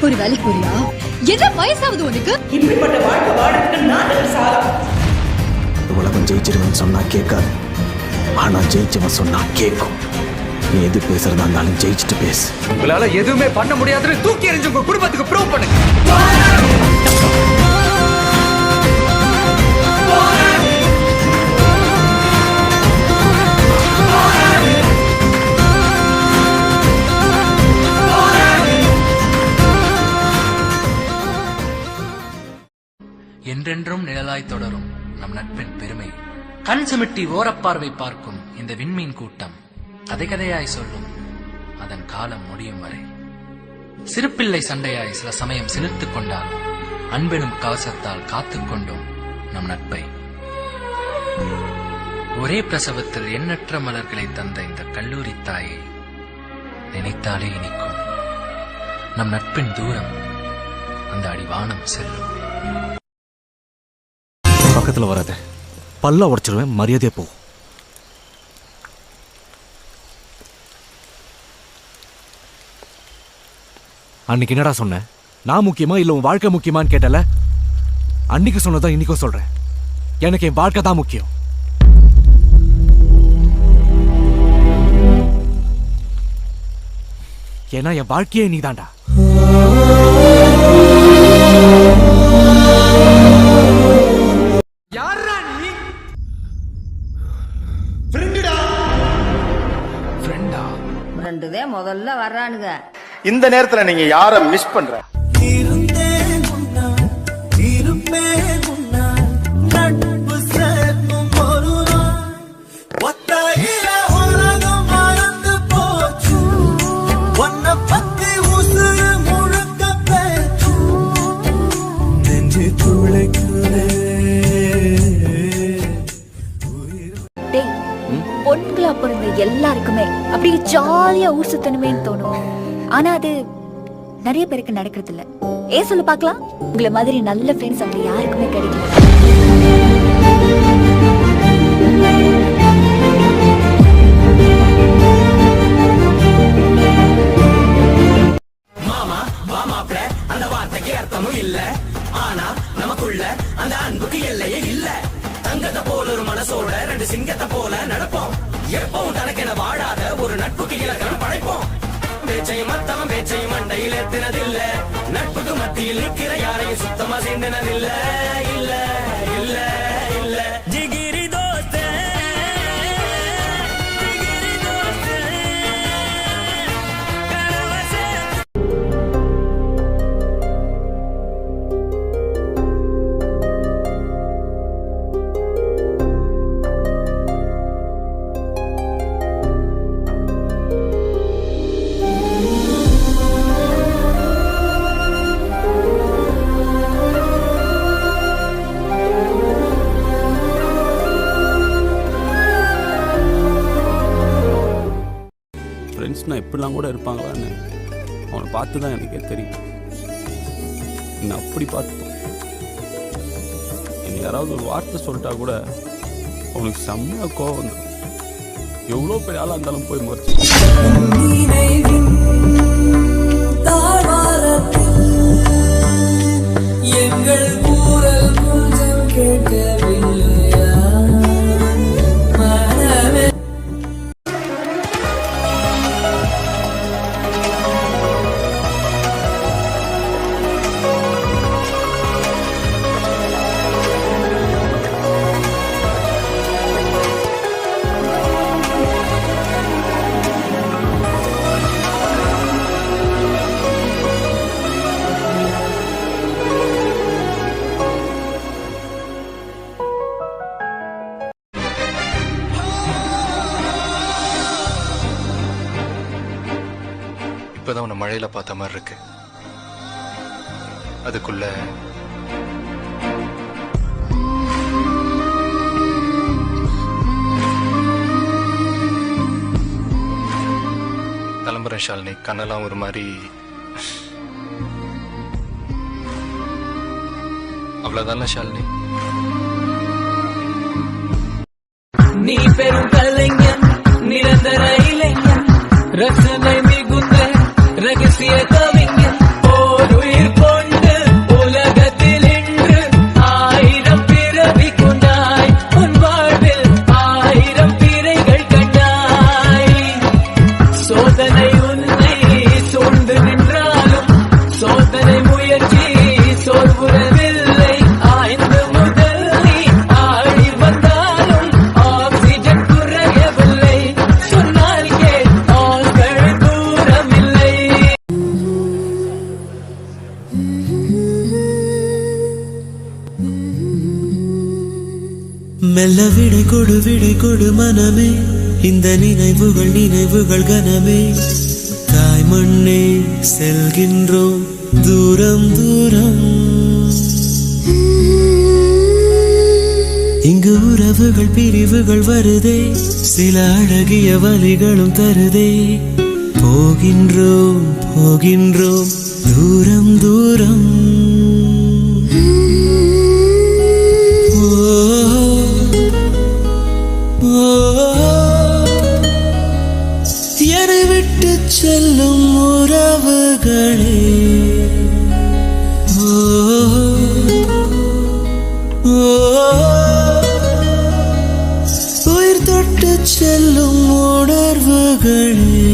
ஒரு வேலைக்கு போறியா? என்ன வயசாவது உனக்கு? இப்படிப்பட்ட வாழ்க்கை வாழறதுக்கு நான் சாலம். உலகம் ஜெயிச்சிருவேன்னு சொன்னா கேட்காது, ஆனா ஜெயிச்சவன் சொன்னா கேட்கும். நீ எது பேசுறதா இருந்தாலும் ஜெயிச்சுட்டு பேசு. உங்களால எதுவுமே பண்ண முடியாதுன்னு தூக்கி எறிஞ்சு உங்க குடும்பத்துக்கு ப்ரூவ் பண்ணுங்க. என்றென்றும் நிழலாய் தொடரும் நம் நட்பின் பெருமை. கண் சுமிட்டி ஓரப்பார்வை பார்க்கும் இந்த விண்மீன் கூட்டம் கதை கதையாய் சொல்லும் அதன் காலம் முடியும் வரை. சிறுப்பிள்ளை சண்டையாய் சில சமயம் சிலிர்த்துக் கொண்டாலும் அன்பெனும் கவசத்தால் காத்துக்கொண்டோம் நம் நட்பை. ஒரே பிரசவத்தில் எண்ணற்ற மலர்களை தந்த இந்த கல்லூரி தாயை நினைத்தாலே இனிக்கும். நம் நட்பின் தூரம் அந்த அடிவானம் செல்லும். பக்கத்துல வராத, பல்ல உடைச்சிருவேன். மரியாதையே போ. அன்னைக்கு என்னடா சொன்ன? நான் முக்கியமா இல்ல உன் வாழ்க்கை முக்கியமான்னு கேட்டல. அன்னைக்கு சொன்னதான் இன்னைக்கும் சொல்றேன், எனக்கு என் வாழ்க்கை தான் முக்கியம். ஏன்னா என் வாழ்க்கையே நீதான்டா. முதல்ல வர்றானுங்க. இந்த நேரத்துல நீங்க யார மிஸ் பண்ற? பொண்ணுங்களா பிறந்த எல்லாருக்குமே அப்படியே ஜாலியா ஊர் சுத்தணுமேன்னு தோணும். ஆனா அது நிறைய பேருக்கு நடக்கிறது இல்ல. ஏன் சொல்ல பாக்கலாம்? உங்களை மாதிரி நல்ல ஃப்ரெண்ட்ஸ் அவங்க யாருக்குமே கிடைக்கல. அந்த வார்த்தைக்கு அர்த்தமும் இல்ல, ஆனா நமக்குள்ள அந்த அன்புக்கு எல்லையே இல்ல. தங்கத்தை போல ஒரு மனசோட ரெண்டு சிங்கத்தை போல நடப்போம். எப்பவும் தனக்கென வாழாத ஒரு நட்புக்கு இலக்கணம் படைப்போம். பேச்சையும் மத்தவன் பேச்சையும் மண்டையில் ஏத்தினதில்ல, நட்புக்கு மத்தியில் நிக்கிற யாரையும் சுத்தமா சேர்ந்தனதில்ல. இல்ல இல்ல இல்ல ஜிகிரி தோஸ்தே. ஃப்ரெண்ட்ஸ்னால் எப்படிலாம் கூட இருப்பாங்களான்னு அவனை பார்த்து தான் எனக்கே தெரியும். என்னை அப்படி பார்த்துப்போம். என்னை யாராவது ஒரு வார்த்தை சொல்லிட்டா கூட அவனுக்கு செம்மையாக கோவம் வந்துடும். எவ்வளோ பெரிய ஆளாக இருந்தாலும் போய் மறைச்சு எங்கள் கூறல் கொஞ்சம் கேட்கவில்லை. இப்பதான் உன்னை மழையில பார்த்த மாதிரி இருக்கு. அதுக்குள்ள கிளம்புறேன் ஷாலினி. கண்ணெல்லாம் ஒரு மாதிரி. அவ்வளவுதான ஷாலினி? நீ பெரும் கலைஞன், நிரந்தர இளைஞன், ரசனை மிகுந்த ரகசிய கவிஞன். மெல்ல விடை கொடு மனமே, இந்த நினைவுகள் கனமே. தாய் மண்ணே செல்கின்றோம் தூரம் தூரம். இங்கு உறவுகள் பிரிவுகள் வருதே, சில அழகிய வழிகளும் தருதே. போகின்றோம் தூரம் தூரம். என்னை விட்டு செல்லும் உறவுகளே, உயிர் தொட்டு செல்லும் உணர்வுகளே,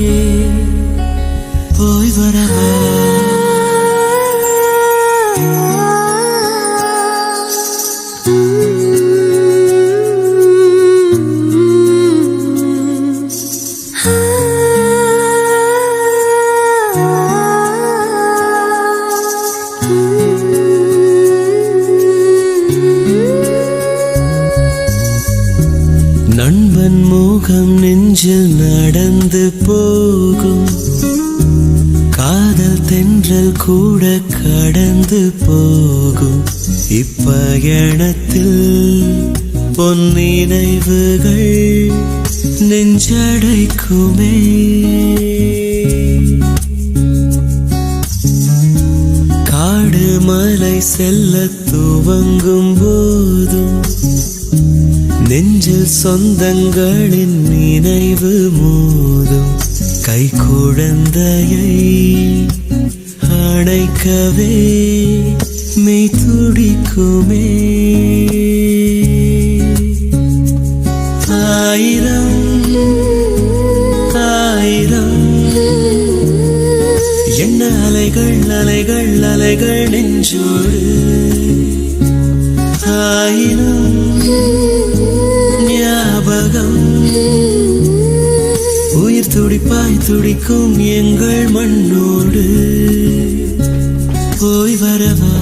போய் வரவா. நண்பன் முகம் நெஞ்சில் நடந்து போகும், காதல் தென்றல் கூட கடந்து போகும். இப்பயணத்தில் பொன்னினைவுகள் நெஞ்சடைக்குமே. காடு மலை செல்ல துவங்கும் போதும் நெஞ்சில் சொந்தங்களின் நினைவு மோதும். கை குழந்தையை அணைக்கவே மெய் துடிக்குமே. ஆயிரம் ஆயிரம் என்ன அலைகள் நெஞ்சோடு. ஆயிரம் ஞாபகம் உயிர் துடிப்பாய் துடிக்கும் எங்கள் மண்ணோடு. போய் வரவா.